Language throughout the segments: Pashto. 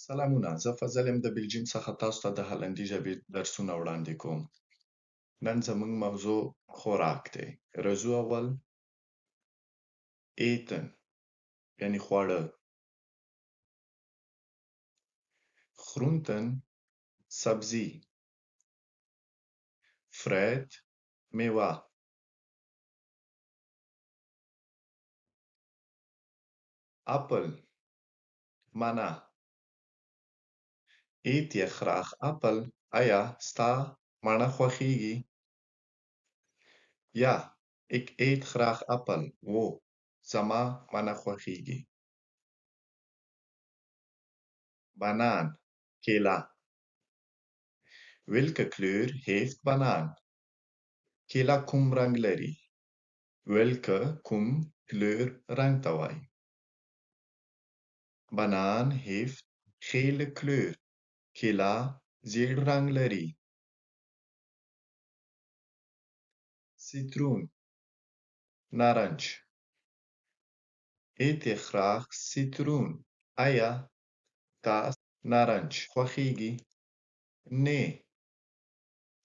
سلامونه، زه فضل یم د بلجیم څخه تاسو ته د هالندي ژبې درسونه وړاندې کوم. نن زموږ موضوع خوراک دی. راځو اول eten یعنی خواړه. groenten سبزي. fruit میوه. appel مڼه. eet jy graag appel? آیا ستا مڼه خوښیږي؟ Ja, ik eet graag appel. و زما مڼه خوښیږي. banaan کیله. Welke kleur heeft banaan? کیله کوم رنګ لري؟ welke کوم kleur رنګ ته وایي. banaan heeft gele kleur. کیله زیړ رنګ لري. citroen نارنج. eet jy graag citroen? آیا تاسو نارنج خوښیږي؟ nee,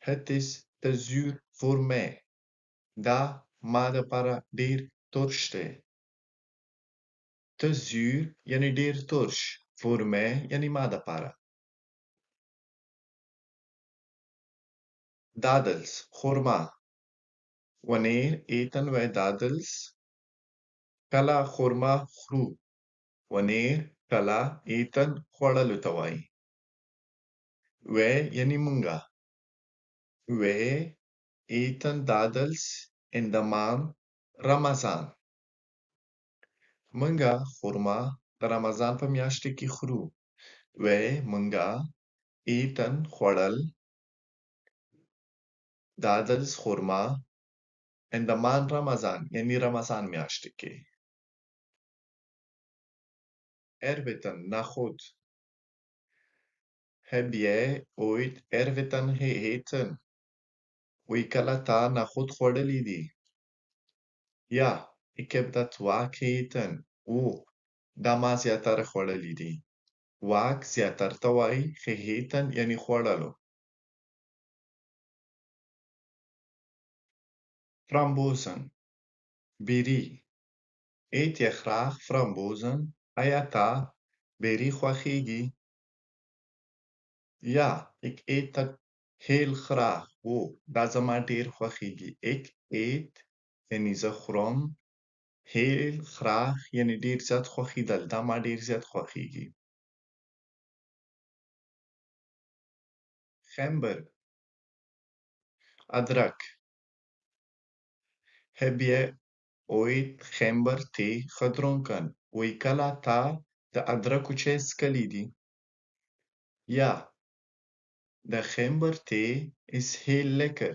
het is te zuur voor mij. دا ما دپاره ډیر ترش دی. te zuur یعنی ډیر ترش. voor mij یعنی ما دپاره. dadels خرما. wanneer eten wij dadels? کله خرما خورو. wanneer کله eten خوړلو ته وایي. wij یعنی مونږه. wij eten dadels in de maand رمضان. مونږه خرما د رمضان په میاشت کې خورو. wij مونږه eten خوړل dadels خرما in de maand رمضان یعنی رمضان میاشت کې. eiwitten نخود. heb jij ooit eiwitten gegeten? وی کله تا نخود خوړلی دي؟ ja, ik heb dat vaak gegeten. او دا ما زیاتره خوړلی دي. vaak زیاتر ته وایي. gegeten یعنی خوړلو. frambozen بیری. eet jy graag frambozen? آیا تا بیری خوښیږي؟ ja, ik eet het heel graag. او دا زما ډیر خوښیږي. ik eet یعنی زه خورم. heel graag یعنی ډیر زیات خوښیدل. دا ما ډیر زیات خوښیږي. gember ادرک. heb jy ooit gember thee gedronken? وی کله تا د ادرکو چای څښلی دي؟ ja, de gember thee is heel lekker.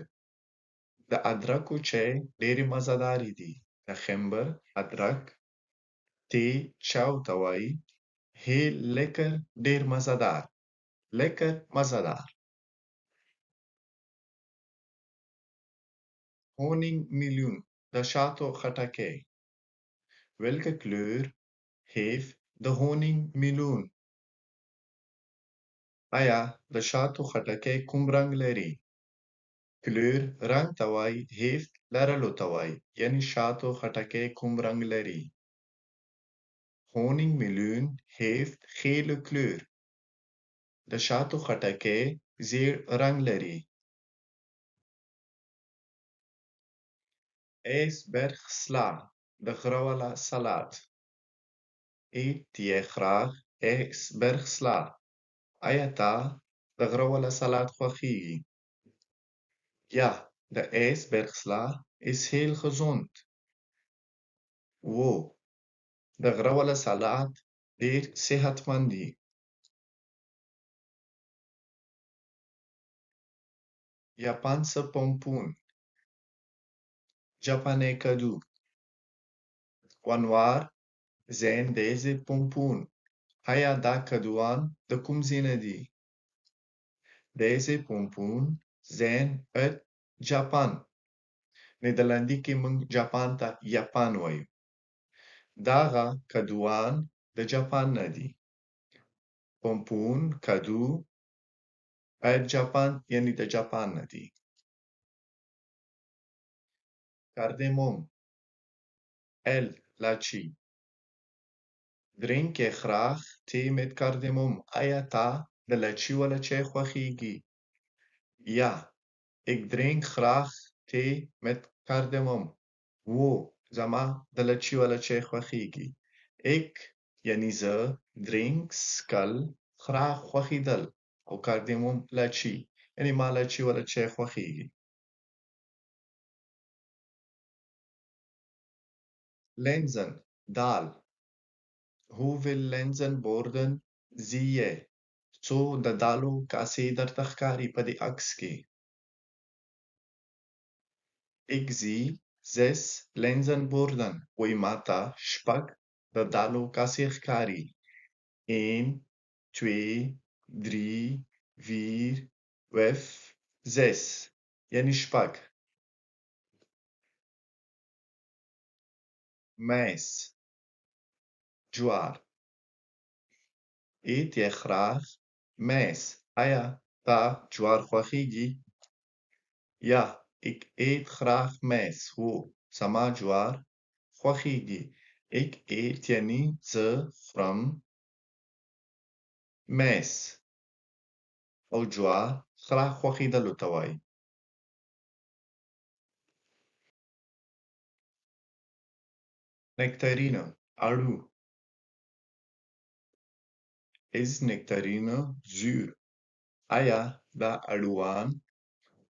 د ادرکو چای ډیرې مزهدارې دي. د gember ادرک tea چاو ته وایي. heel lekker ډیر مزهدار. lekker مزهدار. honingmeloen د شاتو خټکی. welke kleur heeft de honingmeloen? آیا د شاتو خټکی کوم رنګ لري؟ kleur رنګ ته وایي. heeft لرلو ته وایي. یعنی شاتو خټکی کوم رنګ لري. honingmeloen heeft gele kleur. د شاتو خټکی زیړ رنګ لري. ijsbergsla د غره والا سلاد. eet jy graag ijsbergsla? آیا تا د غره والا سلاد خوښیږي؟ ja, de ijsbergsla is heel gezond. و د غره والا سلاد ډیر صحتمند دی. japanse pompoen Japanese kadu. wanneer zijn deze pompoen? آیا دا کدوان د کوم ځای نه دي؟ deze pompoen zijn uit Japan. نیدرلندي کې موږ جاپان ته یاپان وایو. داغه کدوان د جاپان نه دي. pompoen, kadu. Japan یعنی د جاپان نه دي. کاردموم لاچی. Drink je graag thee met kardemom. آیا تا د لاچي والا چای خوښیږي؟ Ja, ik drink graag thee met kardemom. و زما د لاچي والا چای خوښیږي. Ik یعنی زه drink سکل graag خوښیدل او کاردموم لاچي یعنی ما لاچي والا چای خوښیږي. Lenzen دال. Hoeveel lenzenborden zie je? څو د دالو کاسې درته ښکاري په دې عکس کې؟ Ik zie 6 lenzenborden. وایي ماته شپږ د دالو کاسې ښکاري. 1, 2, 3, 4, 5, 6 یعنی شپږ. Mais جوار. Eet je graag mais? آیا تا جوار خوښیږي؟ Ja, ik eet graag mais. هو زما جوار خوښیږي. Ik eet یعنی زه خورم mais او جوار خورا خوښیدلو ته وایي. Nectarine اړو. Is nectarine zuur? آیا دا اړوان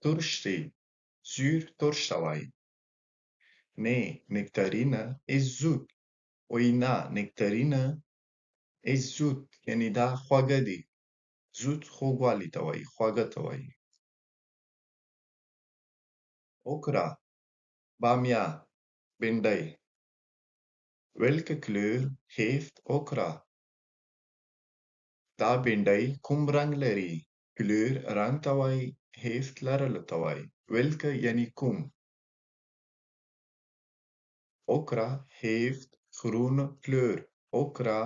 ترش دی؟ zuur ترش ته وایي. Nee, nectarine is zoet. وایي نه nectarine is zoet یعنی دا خوږه دی. zoet خوږوالی ته وایي خواږه ته وایي. Okra بامیه بینډۍ. Welke kleur heeft okra? دا بینډۍ کوم رنګ لري؟ kleur رنګ ته وایي. heeft لرلو ته وایي. welke یعنی کوم. Okra heeft groene kleur. okra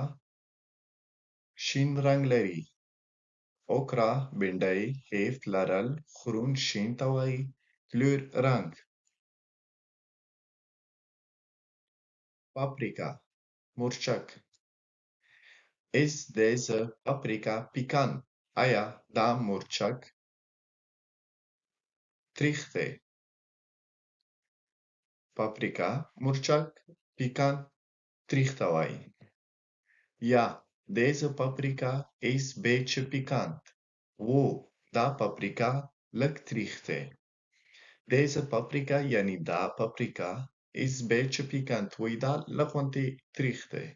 شین رنګ لري. okra بینډۍ heeft لرل groen شین ته وایي. kleur رنګ. Paprika مرچک. Is deze paprika pikant? آیا دا مرچک تریخ دی؟ paprika مرچک pikant تریخ ته وایي. Ja, deze paprika is beetje pikant. و دا paprika لږ تریخ دی. Deze paprika یعنی دا paprika is beetje pikant. وایي دا لږ غوندې تریخ دی.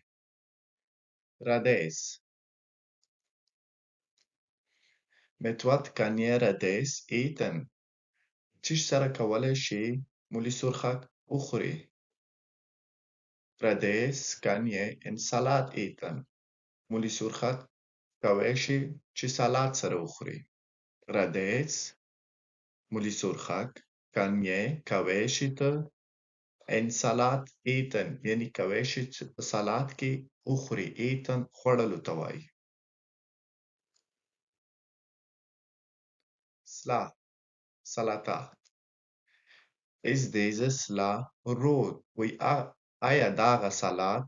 Radijs. Met wat kan je radijs eten? چی سره کولی شي مولی سرخک وخوري؟ Radijs kan je in salad eten. مولی سرخک کولی شي چې سلاد سره وخوري. Radijs مولی سرخک kan je کولی شي ته in salad eten یعنی کولی شي چې په سلاد کې وخوري. eten خوړلو ته وایي. Sla سلاته. Is deze sla rood? وایي آیا داغه سلاد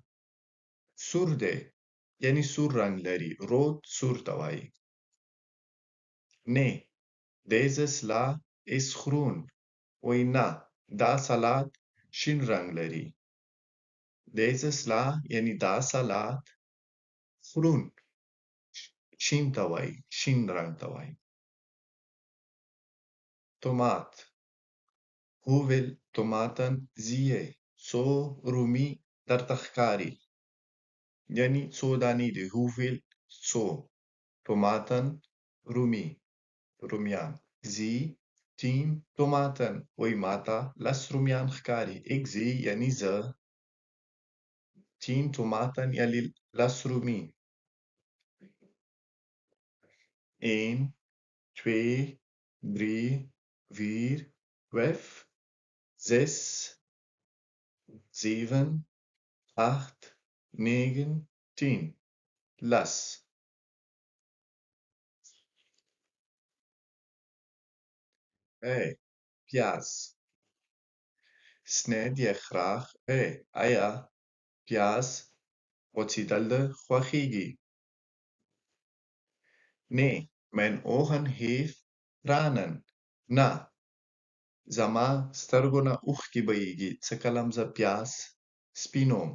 سور دی یعنی سور رنګ لري. rood سور ته وایي. Nee, deze sla is groen. وایي نه دا سلاد شین رنګ لري. deze sla یعنی دا سلاد groen شین ته وایي. شین رنګ ته وایي. tomaat. hoeveel tomaten zie je? څو رومي درته ښکاري؟ یعنی څو دانې دي. hoeveel څو. tomaten رومي رومیان. zie 10 tomaten. وایي ماته 10 رومیان ښکاري. ik zie یعنی زه 10 tomaten یعنی 10 رومي. 1, 2, 3, 4, 5, 6, 7, 8, 9, 10. 10 A. پیاز. سنید یخراخ A. آیا پیاز غوڅیدل خوښیږي؟ Nee, mijn ogen heeft tranen. نه، زما سترګو نه اوښکې بهیږي څه کلم زه پیاز سپینوم.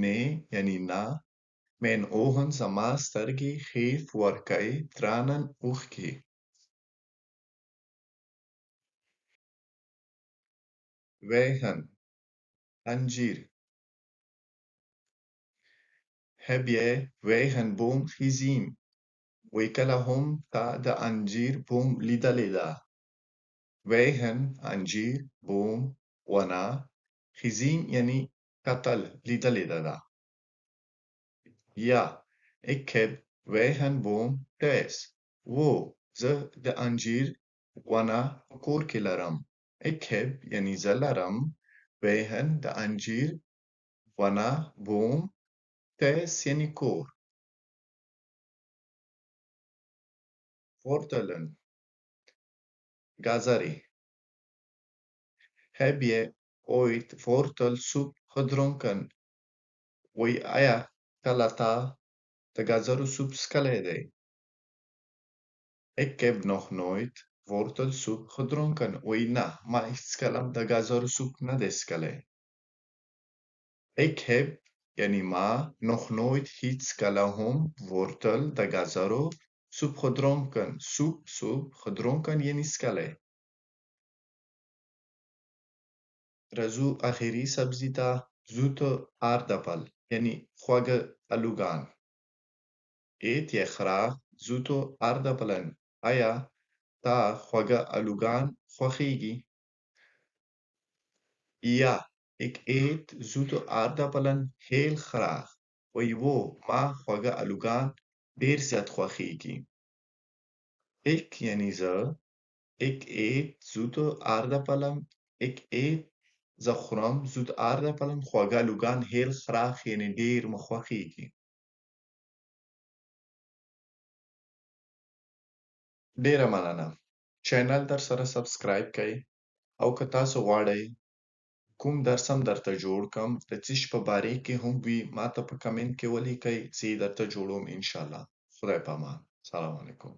Nee یعنی نه، mijn ogen زما سترګې geef ورکوي tranen اوښکې. Wegen انجیر. Heb jij weigenboom gezien? وی کله هم تا د انجیر بوم لیدلی ده؟ Wegen انجیر بوم ونه gezien یعنی کتل لیدلی ده. Ja, ik heb weigenboom thuis. و زه د انجیر ونه په کور کې لرم. Ik heb یعنی زه لرم weigen د انجیر ونه بوم thuis یعنی کور. Wortelen گازرې. Heb je ooit wortelsoep gedronken? وی آیا کله تا د ګازرو سوپ څښلی دی؟ Ik heb nog nooit wortelsoep gedronken. وی نه، ما هیڅکله د ګازرو سوپ نه دی څښلی. Ik heb یعنی ما nog nooit هیڅکله هم wortel د ګازرو سوپ gedronken. سوپ gedronken یعنی څښلی. رزو آخري سبزی ته zoete aardappel یعنی خوږه الوګان. Eet je graag zoete aardappelen? آیا تا خوږه الوګان خوښیږي؟ Ja, ik eet zoete aardappelen heel graag. وی و ما خوږه الوګان ډیر زیات خوښیږي. Ik یعنی زه ik eet zoete aardappelen. Ik eet زه خورم zoete aardappelen خوږه الوګان heel graag یعنی ډیر مې خوښیږي. ډیره مننه. چینل در سره سبسکرایب کړئ او که تاسو غواړئ کوم درس هم درته جوړ کړم د څه شي په باره کې هم وي ماته په کمنټ کې ولیکئ زه یې درته جوړوم انشاءالله. خدای پامان. سلام علیکم.